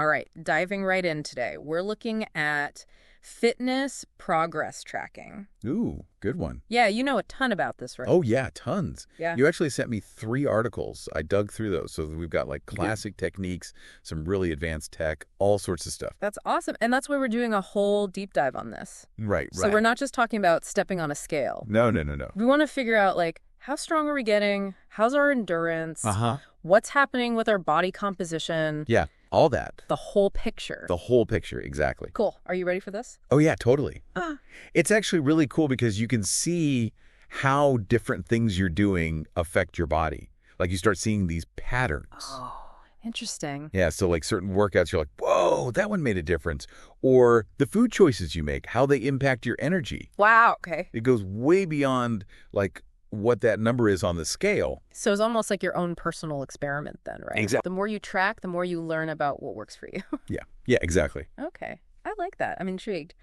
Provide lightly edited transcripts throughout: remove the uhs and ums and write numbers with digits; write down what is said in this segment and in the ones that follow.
All right, diving right in today. We're looking at fitness progress tracking. Ooh, good one. Yeah, you know a ton about this, right? Oh, yeah, tons. Yeah. You actually sent me 3 articles. I dug through those. So we've got like classic techniques, some really advanced tech, all sorts of stuff. That's awesome. And that's why we're doing a whole deep dive on this. Right, So we're not just talking about stepping on a scale. No. We want to figure out, like, how strong are we getting? How's our endurance? Uh-huh. What's happening with our body composition? Yeah, all that. The whole picture. The whole picture, exactly. Cool. Are you ready for this? Oh, yeah, totally. Ah. It's actually really cool because you can see how different things you're doing affect your body. Like you start seeing these patterns. Oh, interesting. Yeah, so like certain workouts, you're like, whoa, that one made a difference. Or the food choices you make, how they impact your energy. Wow, okay. It goes way beyond like what that number is on the scale. So it's almost like your own personal experiment then, right? Exactly. The more you track, the more you learn about what works for you. Yeah, exactly. Okay. I like that. I'm intrigued.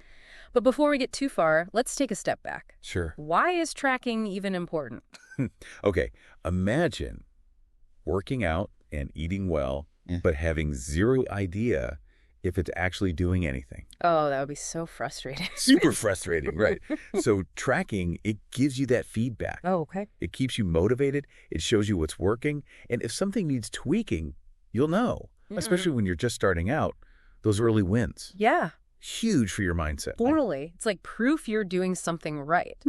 But before we get too far, let's take a step back. Sure. Why is tracking even important? Okay, imagine working out and eating well, but having zero idea if it's actually doing anything. Oh, that would be so frustrating. Super frustrating, right? So tracking, it gives you that feedback. Oh, okay. It keeps you motivated. It shows you what's working. And if something needs tweaking, you'll know, especially when you're just starting out. Those early wins, Yeah, huge for your mindset. totally. It's like proof you're doing something right.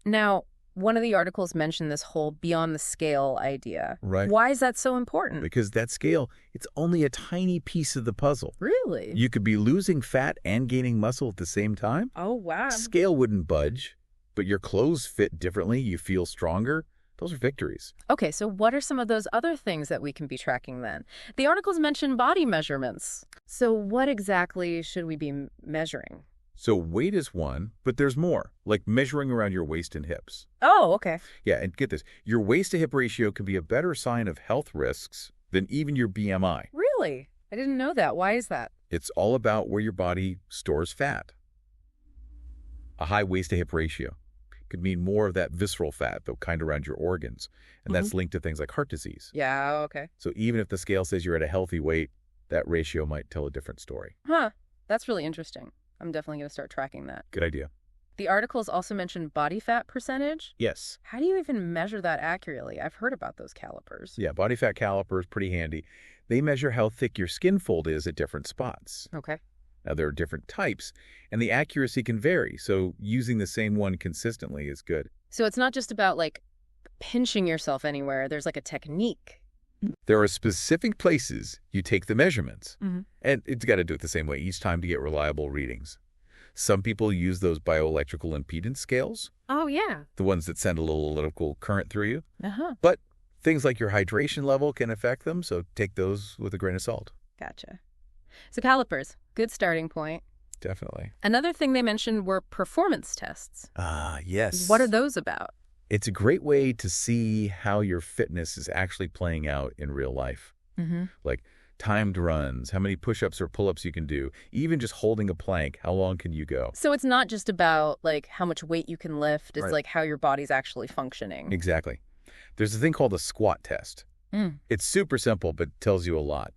Now, one of the articles mentioned this whole beyond the scale idea. Right. Why is that so important? Because that scale, it's only a tiny piece of the puzzle. Really? You could be losing fat and gaining muscle at the same time. Oh, wow. Scale wouldn't budge, but your clothes fit differently. You feel stronger. Those are victories. Okay, so what are some of those other things that we can be tracking then? The articles mention body measurements. So what exactly should we be measuring? So weight is one, but there's more, like measuring around your waist and hips. Oh, okay. Yeah, and get this, your waist to hip ratio can be a better sign of health risks than even your BMI. Really? I didn't know that. Why is that? It's all about where your body stores fat. A high waist to hip ratio could mean more of that visceral fat, the kind around your organs, and that's linked to things like heart disease. Yeah, okay. So even if the scale says you're at a healthy weight, that ratio might tell a different story. Huh. That's really interesting. I'm definitely going to start tracking that. Good idea. The articles also mention body fat percentage. Yes. How do you even measure that accurately? I've heard about those calipers. Yeah, body fat caliper is pretty handy. They measure how thick your skin fold is at different spots. Okay. Now, there are different types, and the accuracy can vary, so using the same one consistently is good. So it's not just about, like, pinching yourself anywhere. There's, like, a technique. There are specific places you take the measurements, Mhm. and it's got to do it the same way each time to get reliable readings. Some people use those bioelectrical impedance scales, Oh, yeah. the ones that send a little electrical current through you, Uh-huh. but things like your hydration level can affect them, so take those with a grain of salt. Gotcha. So calipers, good starting point. Definitely. Another thing they mentioned were performance tests. Ah, yes. What are those about? It's a great way to see how your fitness is actually playing out in real life. Mm-hmm. Like timed runs, how many push-ups or pull-ups you can do, even just holding a plank, how long can you go? So it's not just about, like, how much weight you can lift. It's Right. like how your body's actually functioning. Exactly. There's a thing called a squat test. Mm. It's super simple, but tells you a lot.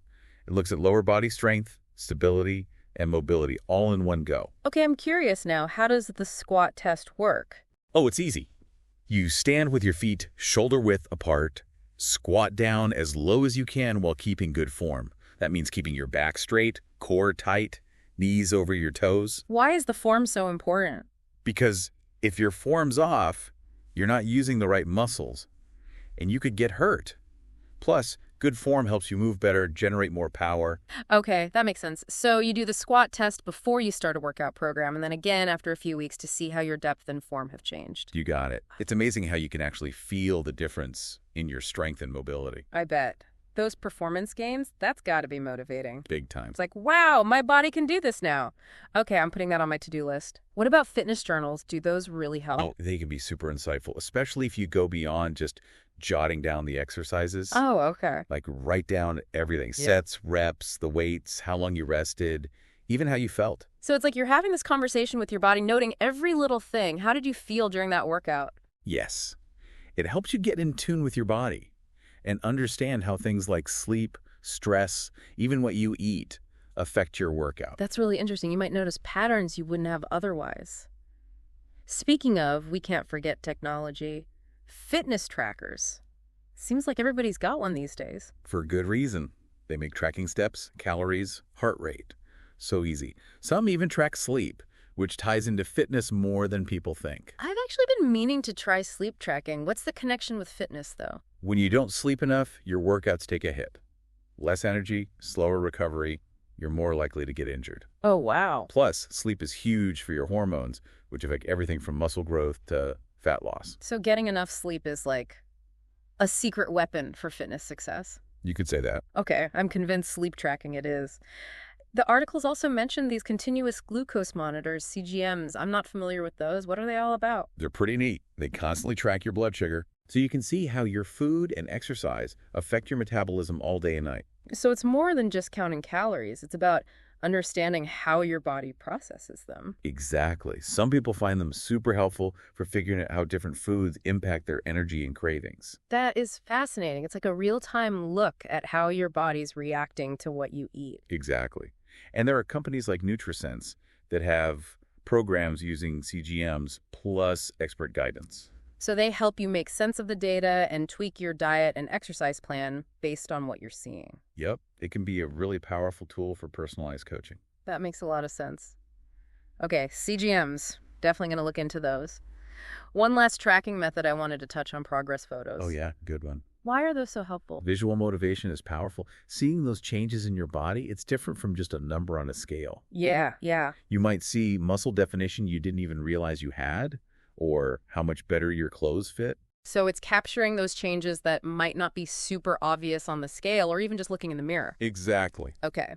It looks at lower body strength, stability, and mobility all in one go. Okay, I'm curious now. How does the squat test work? Oh, it's easy. You stand with your feet shoulder width apart, squat down as low as you can while keeping good form. That means keeping your back straight, core tight, knees over your toes. Why is the form so important? Because if your form's off, you're not using the right muscles, and you could get hurt. Plus, good form helps you move better, generate more power. Okay, that makes sense. So you do the squat test before you start a workout program, and then again after a few weeks to see how your depth and form have changed. You got it. It's amazing how you can actually feel the difference in your strength and mobility. I bet. Those performance gains, that's got to be motivating. Big time. It's like, wow, my body can do this now. Okay, I'm putting that on my to-do list. What about fitness journals? Do those really help? Oh, they can be super insightful, especially if you go beyond just jotting down the exercises. Oh, okay. Like write down everything, Yeah. sets, reps, the weights, how long you rested, even how you felt. So it's like you're having this conversation with your body, noting every little thing. How did you feel during that workout? Yes. It helps you get in tune with your body and understand how things like sleep, stress, even what you eat affect your workout. That's really interesting. You might notice patterns you wouldn't have otherwise. Speaking of, we can't forget technology. Fitness trackers. Seems like everybody's got one these days. For good reason. They make tracking steps, calories, heart rate. So easy. Some even track sleep, which ties into fitness more than people think. I've actually been meaning to try sleep tracking. What's the connection with fitness, though? When you don't sleep enough, your workouts take a hit. Less energy, slower recovery, you're more likely to get injured. Oh, wow. Plus, sleep is huge for your hormones, which affect everything from muscle growth to fat loss. So getting enough sleep is like a secret weapon for fitness success. You could say that. Okay, I'm convinced sleep tracking it is. The articles also mentioned these continuous glucose monitors, CGMs. I'm not familiar with those. What are they all about? They're pretty neat. They constantly track your blood sugar, so you can see how your food and exercise affect your metabolism all day and night. So it's more than just counting calories. It's about understanding how your body processes them. Exactly. Some people find them super helpful for figuring out how different foods impact their energy and cravings. That is fascinating. It's like a real-time look at how your body's reacting to what you eat. Exactly. And there are companies like NutriSense that have programs using CGMs plus expert guidance. So they help you make sense of the data and tweak your diet and exercise plan based on what you're seeing. Yep, it can be a really powerful tool for personalized coaching. That makes a lot of sense. Okay, CGMs. Definitely going to look into those. One last tracking method I wanted to touch on: progress photos. Oh yeah, good one. Why are those so helpful? Visual motivation is powerful. Seeing those changes in your body, it's different from just a number on a scale. Yeah. You might see muscle definition you didn't even realize you had, or how much better your clothes fit. So it's capturing those changes that might not be super obvious on the scale or even just looking in the mirror. Exactly. Okay.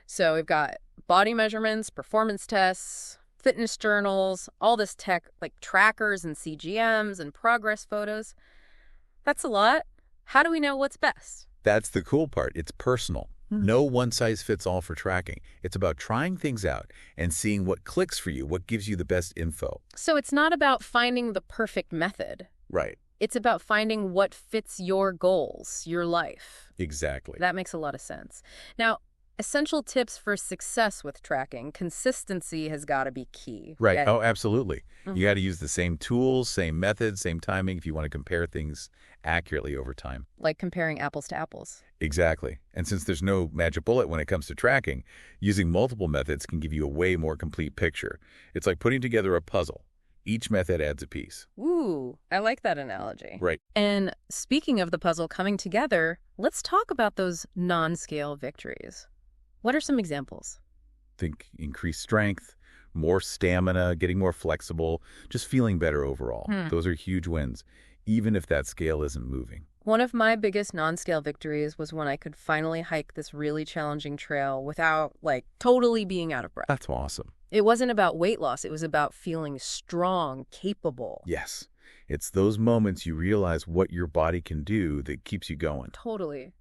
So we've got body measurements, performance tests, fitness journals, all this tech like trackers and CGMs and progress photos. That's a lot. How do we know what's best? That's the cool part. It's personal. No one size fits all for tracking. It's about trying things out and seeing what clicks for you, what gives you the best info. So it's not about finding the perfect method. Right. It's about finding what fits your goals, your life. Exactly. That makes a lot of sense. Now, essential tips for success with tracking. Consistency has got to be key. Right. Yeah. Oh, absolutely. You got to use the same tools, same methods, same timing if you want to compare things accurately over time. Like comparing apples to apples. Exactly. And since there's no magic bullet when it comes to tracking, using multiple methods can give you a way more complete picture. It's like putting together a puzzle. Each method adds a piece. Ooh, I like that analogy. Right. And speaking of the puzzle coming together, let's talk about those non-scale victories. What are some examples? Think increased strength, more stamina, getting more flexible, just feeling better overall. Those are huge wins, even if that scale isn't moving. One of my biggest non-scale victories was when I could finally hike this really challenging trail without, totally being out of breath. That's awesome. It wasn't about weight loss. It was about feeling strong, capable. Yes. It's those moments you realize what your body can do that keeps you going. Totally.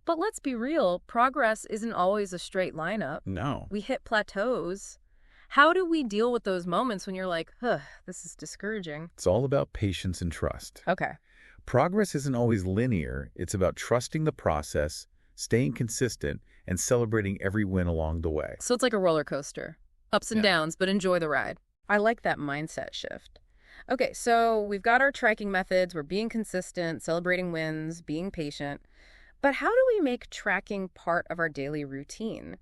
But let's be real, progress isn't always a straight line up. No. We hit plateaus. How do we deal with those moments when you're like, this is discouraging? It's all about patience and trust. Okay. Progress isn't always linear. It's about trusting the process, staying consistent, and celebrating every win along the way. So it's like a roller coaster. Ups and downs, but enjoy the ride. I like that mindset shift. Okay, so we've got our tracking methods. We're being consistent, celebrating wins, being patient. But how do we make tracking part of our daily routine?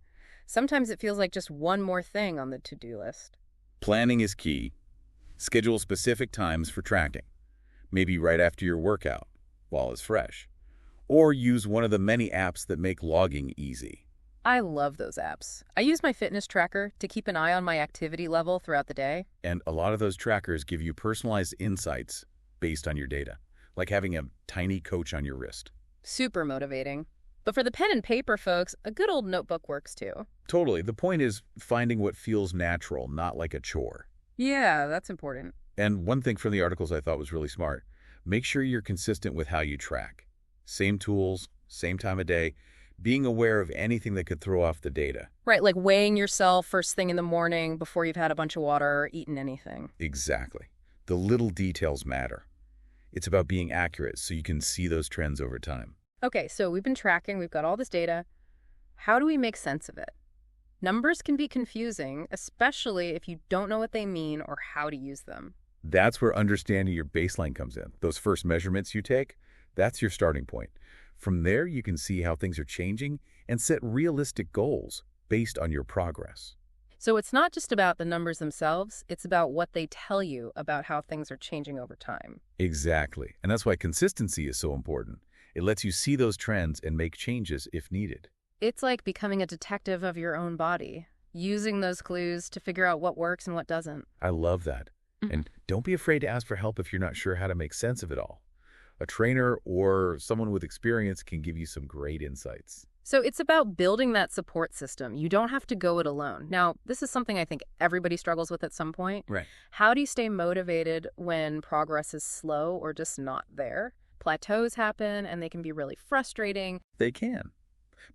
Sometimes it feels like just one more thing on the to-do list. Planning is key. Schedule specific times for tracking. Maybe right after your workout, while it's fresh. Or use one of the many apps that make logging easy. I love those apps. I use my fitness tracker to keep an eye on my activity level throughout the day. And a lot of those trackers give you personalized insights based on your data, like having a tiny coach on your wrist. Super motivating. But for the pen and paper folks, a good old notebook works too. Totally. The point is finding what feels natural, not like a chore. Yeah, that's important. And one thing from the articles I thought was really smart. Make sure you're consistent with how you track. Same tools, same time of day, being aware of anything that could throw off the data. Right, like weighing yourself first thing in the morning before you've had a bunch of water or eaten anything. Exactly. The little details matter. It's about being accurate so you can see those trends over time. Okay, so we've been tracking, we've got all this data. How do we make sense of it? Numbers can be confusing, especially if you don't know what they mean or how to use them. That's where understanding your baseline comes in. Those first measurements you take, that's your starting point. From there, you can see how things are changing and set realistic goals based on your progress. So it's not just about the numbers themselves, it's about what they tell you about how things are changing over time. Exactly. And that's why consistency is so important. It lets you see those trends and make changes if needed. It's like becoming a detective of your own body, using those clues to figure out what works and what doesn't. I love that. And don't be afraid to ask for help if you're not sure how to make sense of it all. A trainer or someone with experience can give you some great insights. So it's about building that support system. You don't have to go it alone. Now, this is something I think everybody struggles with at some point. Right. How do you stay motivated when progress is slow or just not there? Plateaus happen and they can be really frustrating. They can.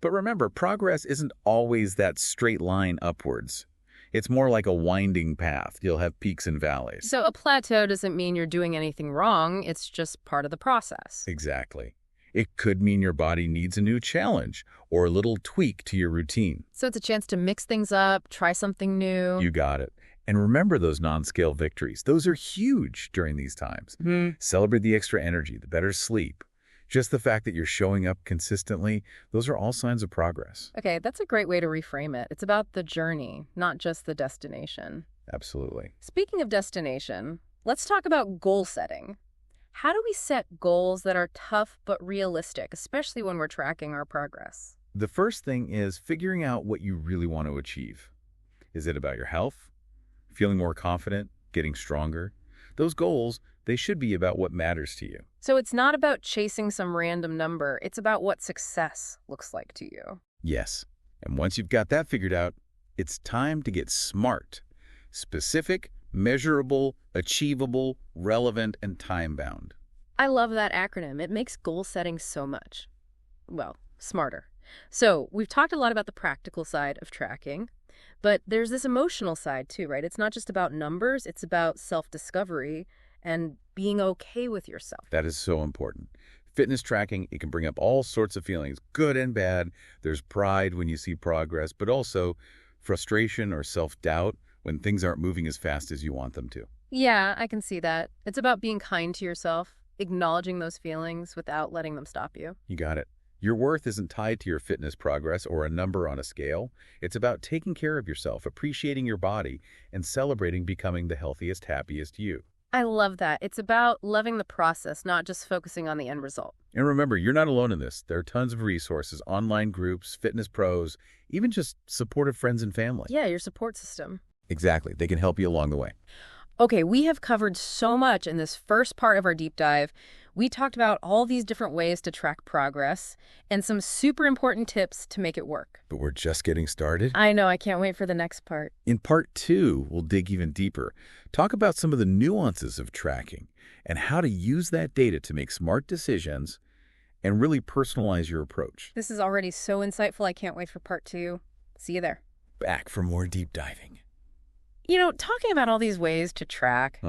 But remember, progress isn't always that straight line upwards. It's more like a winding path. You'll have peaks and valleys. So a plateau doesn't mean you're doing anything wrong. It's just part of the process. Exactly. It could mean your body needs a new challenge or a little tweak to your routine. So it's a chance to mix things up, try something new. You got it. And remember those non-scale victories. Those are huge during these times. Celebrate the extra energy, the better sleep. Just the fact that you're showing up consistently, those are all signs of progress. Okay, that's a great way to reframe it. It's about the journey, not just the destination. Absolutely. Speaking of destination, let's talk about goal setting. How do we set goals that are tough but realistic, especially when we're tracking our progress? The first thing is figuring out what you really want to achieve. Is it about your health? Feeling more confident? Getting stronger? Those goals, they should be about what matters to you. So it's not about chasing some random number. It's about what success looks like to you. Yes. And once you've got that figured out, it's time to get SMART. Specific, measurable, achievable, relevant, and time-bound. I love that acronym. It makes goal setting so much, well, smarter. So we've talked a lot about the practical side of tracking, but there's this emotional side too, right? It's not just about numbers. It's about self-discovery and being okay with yourself. That is so important. Fitness tracking, it can bring up all sorts of feelings, good and bad. There's pride when you see progress, but also frustration or self-doubt when things aren't moving as fast as you want them to. Yeah, I can see that. It's about being kind to yourself, acknowledging those feelings without letting them stop you. You got it. Your worth isn't tied to your fitness progress or a number on a scale. It's about taking care of yourself, appreciating your body, and celebrating becoming the healthiest, happiest you. I love that. It's about loving the process, not just focusing on the end result. And remember, you're not alone in this. There are tons of resources, online groups, fitness pros, even just supportive friends and family. Yeah, your support system. Exactly. They can help you along the way. Okay, we have covered so much in this first part of our deep dive. We talked about all these different ways to track progress and some super important tips to make it work. But we're just getting started. I know, I can't wait for the next part. In part 2, we'll dig even deeper, talk about some of the nuances of tracking and how to use that data to make smart decisions and really personalize your approach. This is already so insightful. I can't wait for part 2. See you there. Back for more deep diving. You know, talking about all these ways to track,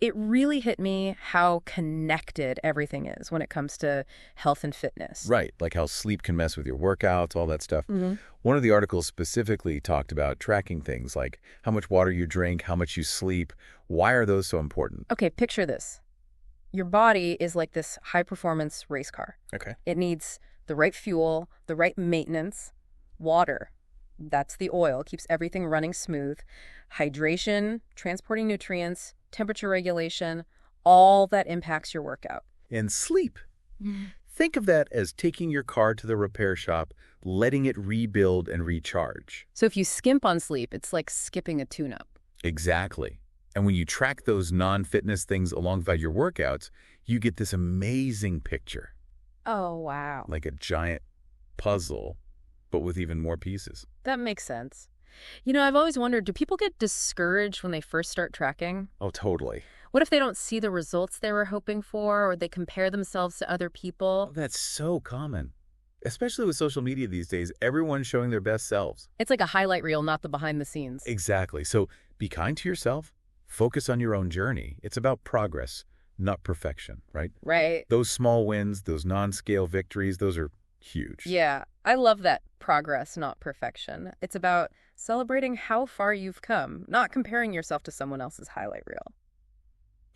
it really hit me how connected everything is when it comes to health and fitness. Right, like how sleep can mess with your workouts, all that stuff. One of the articles specifically talked about tracking things like how much water you drink, how much you sleep. Why are those so important? Okay, picture this. Your body is like this high-performance race car. Okay. It needs the right fuel, the right maintenance, water. That's the oil, keeps everything running smooth. Hydration, transporting nutrients, temperature regulation, all that impacts your workout. And sleep. Think of that as taking your car to the repair shop, letting it rebuild and recharge. So if you skimp on sleep, it's like skipping a tune-up. Exactly. And when you track those non-fitness things alongside your workouts, you get this amazing picture. Oh, wow. Like a giant puzzle, but with even more pieces. That makes sense. You know, I've always wondered, do people get discouraged when they first start tracking? Oh, totally. What if they don't see the results they were hoping for, or they compare themselves to other people? Oh, that's so common. Especially with social media these days, everyone's showing their best selves. It's like a highlight reel, not the behind the scenes. Exactly. So be kind to yourself. Focus on your own journey. It's about progress, not perfection, right? Right. Those small wins, those non-scale victories, those are Huge. Yeah, I love that progress, not perfection. It's about celebrating how far you've come, not comparing yourself to someone else's highlight reel.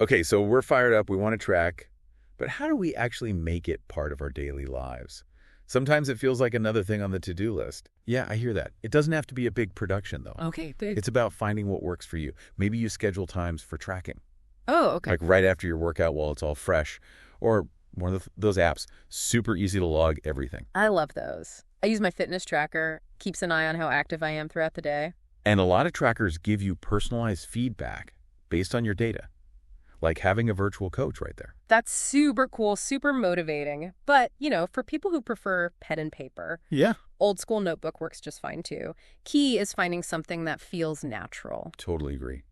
Okay, so we're fired up. We want to track. But how do we actually make it part of our daily lives? Sometimes it feels like another thing on the to-do list. Yeah, I hear that. It doesn't have to be a big production, though. Okay, big. It's about finding what works for you. Maybe you schedule times for tracking, Oh, okay. like right after your workout while it's all fresh, or one of those apps, super easy to log everything. I love those. I use my fitness tracker, keeps an eye on how active I am throughout the day. And a lot of trackers give you personalized feedback based on your data, like having a virtual coach right there. That's super cool, super motivating. But, for people who prefer pen and paper, Yeah. old school notebook works just fine too. Key is finding something that feels natural. Totally agree.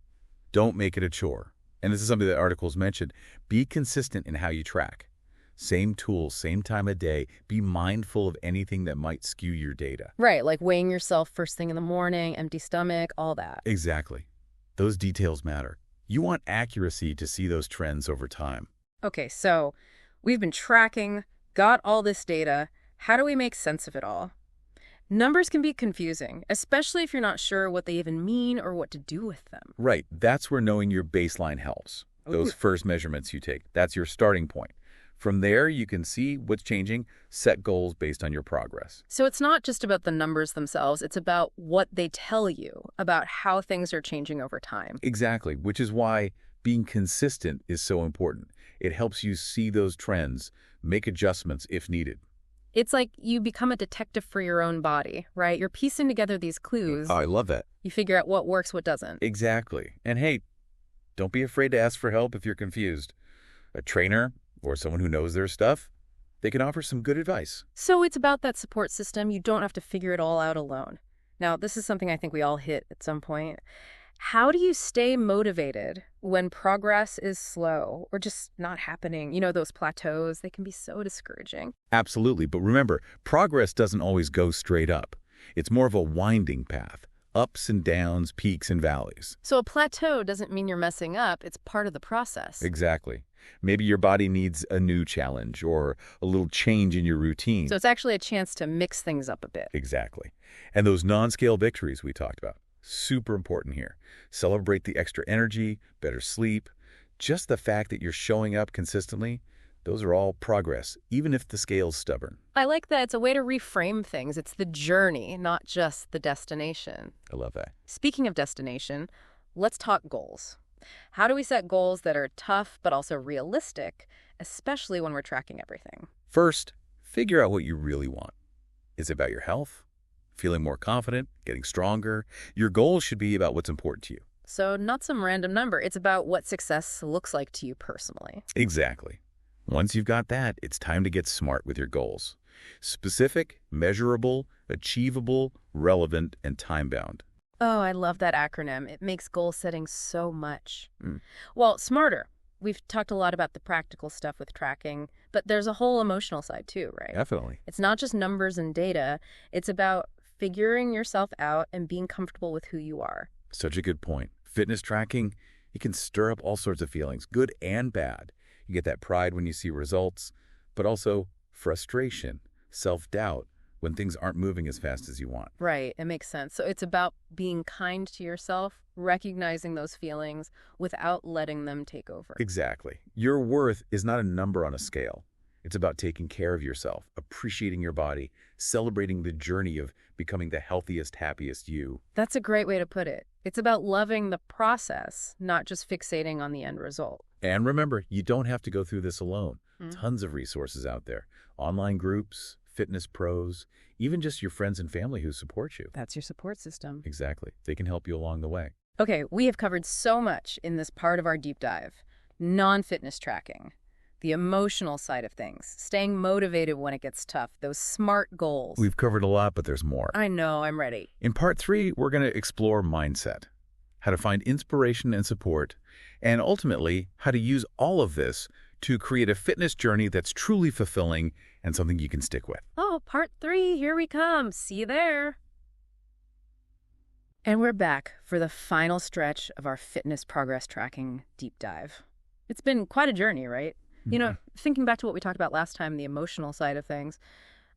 Don't make it a chore. And this is something that articles mentioned. Be consistent in how you track. Same tools, same time of day. Be mindful of anything that might skew your data. Right, like weighing yourself first thing in the morning, empty stomach, all that. Exactly. Those details matter. You want accuracy to see those trends over time. Okay, so we've been tracking, got all this data. How do we make sense of it all? Numbers can be confusing, especially if you're not sure what they even mean or what to do with them. Right. That's where knowing your baseline helps. Those first measurements you take, that's your starting point. From there, you can see what's changing, set goals based on your progress. So it's not just about the numbers themselves, it's about what they tell you about how things are changing over time. Exactly, which is why being consistent is so important. It helps you see those trends, make adjustments if needed. It's like you become a detective for your own body, right? You're piecing together these clues. Oh, I love that. You figure out what works, what doesn't. Exactly. And hey, don't be afraid to ask for help if you're confused. A trainer or someone who knows their stuff, they can offer some good advice. So it's about that support system. You don't have to figure it all out alone. Now, this is something I think we all hit at some point. How do you stay motivated when progress is slow or just not happening? Those plateaus, they can be so discouraging. Absolutely. But remember, progress doesn't always go straight up. It's more of a winding path. Ups and downs, peaks and valleys. So a plateau doesn't mean you're messing up. It's part of the process. Exactly. Maybe your body needs a new challenge or a little change in your routine. So it's actually a chance to mix things up a bit. Exactly. And those non-scale victories we talked about, super important here. Celebrate the extra energy, better sleep. Just the fact that you're showing up consistently, those are all progress, even if the scale's stubborn. I like that. It's a way to reframe things. It's the journey, not just the destination. I love that. Speaking of destination, let's talk goals. How do we set goals that are tough but also realistic, especially when we're tracking everything? First, figure out what you really want. Is it about your health? Feeling more confident? Getting stronger? Your goals should be about what's important to you. So not some random number. It's about what success looks like to you personally. Exactly. Once you've got that, it's time to get smart with your goals. Specific, measurable, achievable, relevant, and time-bound. Oh, I love that acronym. It makes goal setting so much. Well, smarter. We've talked a lot about the practical stuff with tracking, but there's a whole emotional side too, right? Definitely. It's not just numbers and data. It's about figuring yourself out and being comfortable with who you are. Such a good point. Fitness tracking, it can stir up all sorts of feelings, good and bad. You get that pride when you see results, but also frustration, self-doubt when things aren't moving as fast as you want. Right, it makes sense. So it's about being kind to yourself, recognizing those feelings without letting them take over. Exactly. Your worth is not a number on a scale. It's about taking care of yourself, appreciating your body, celebrating the journey of becoming the healthiest, happiest you. That's a great way to put it. It's about loving the process, not just fixating on the end result. And remember, you don't have to go through this alone. Tons of resources out there. Online groups, fitness pros, even just your friends and family who support you. That's your support system. Exactly. They can help you along the way. Okay, we have covered so much in this part of our deep dive. Non-fitness tracking, the emotional side of things, staying motivated when it gets tough, those SMART goals. We've covered a lot, but there's more. I know, I'm ready. In part 3, we're going to explore mindset, how to find inspiration and support, and ultimately, how to use all of this to create a fitness journey that's truly fulfilling and something you can stick with. Oh, part 3, here we come. See you there. And we're back for the final stretch of our fitness progress tracking deep dive. It's been quite a journey, right? Thinking back to what we talked about last time, the emotional side of things,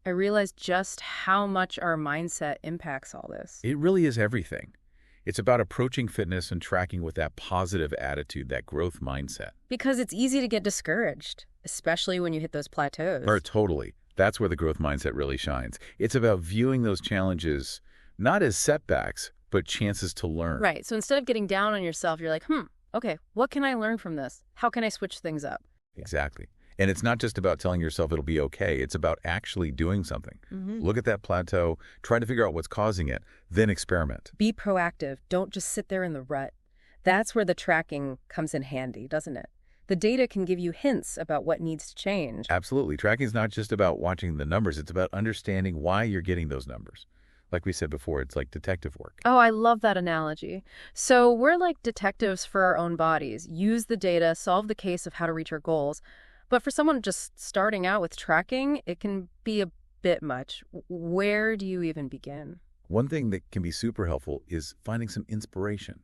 I realized just how much our mindset impacts all this. It really is everything. It's about approaching fitness and tracking with that positive attitude, that growth mindset. Because it's easy to get discouraged, especially when you hit those plateaus. Totally. That's where the growth mindset really shines. It's about viewing those challenges not as setbacks, but chances to learn. Right. So instead of getting down on yourself, you're like, okay, what can I learn from this? How can I switch things up? Exactly. And it's not just about telling yourself it'll be okay. It's about actually doing something. Look at that plateau, try to figure out what's causing it, then experiment. Be proactive. Don't just sit there in the rut. That's where the tracking comes in handy, doesn't it? The data can give you hints about what needs to change. Absolutely. Tracking is not just about watching the numbers. It's about understanding why you're getting those numbers. Like we said before, it's like detective work. Oh, I love that analogy. So we're like detectives for our own bodies. Use the data, solve the case of how to reach our goals. But for someone just starting out with tracking, it can be a bit much. Where do you even begin? One thing that can be super helpful is finding some inspiration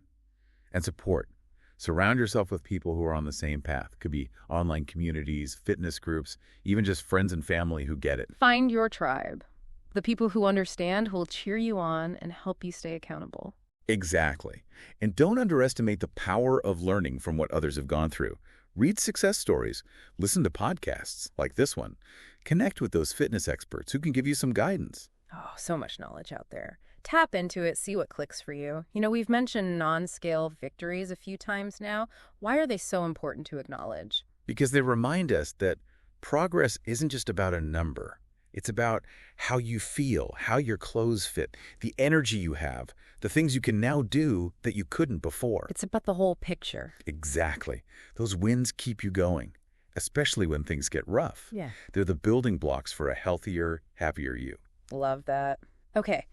and support. Surround yourself with people who are on the same path. Could be online communities, fitness groups, even just friends and family who get it. Find your tribe. The people who understand, who will cheer you on and help you stay accountable. Exactly. And don't underestimate the power of learning from what others have gone through. Read success stories, listen to podcasts like this one, connect with those fitness experts who can give you some guidance. Oh, so much knowledge out there. Tap into it, see what clicks for you. You know, we've mentioned non-scale victories a few times now. Why are they so important to acknowledge? Because they remind us that progress isn't just about a number. It's about how you feel, how your clothes fit, the energy you have, the things you can now do that you couldn't before. It's about the whole picture. Exactly. Those wins keep you going, especially when things get rough. Yeah. They're the building blocks for a healthier, happier you. Love that. Okay.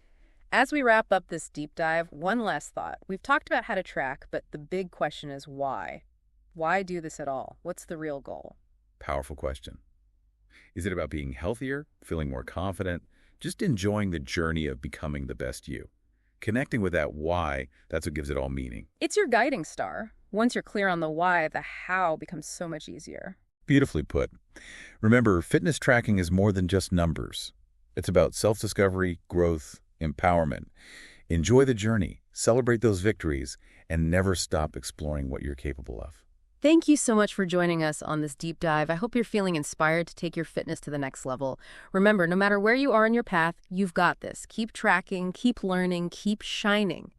As we wrap up this deep dive, one last thought. We've talked about how to track, but the big question is why? Why do this at all? What's the real goal? Powerful question. Is it about being healthier, feeling more confident, just enjoying the journey of becoming the best you? Connecting with that why, that's what gives it all meaning. It's your guiding star. Once you're clear on the why, the how becomes so much easier. Beautifully put. Remember, fitness tracking is more than just numbers. It's about self-discovery, growth, empowerment. Enjoy the journey, celebrate those victories, and never stop exploring what you're capable of. Thank you so much for joining us on this deep dive. I hope you're feeling inspired to take your fitness to the next level. Remember, no matter where you are in your path, you've got this. Keep tracking, keep learning, keep shining.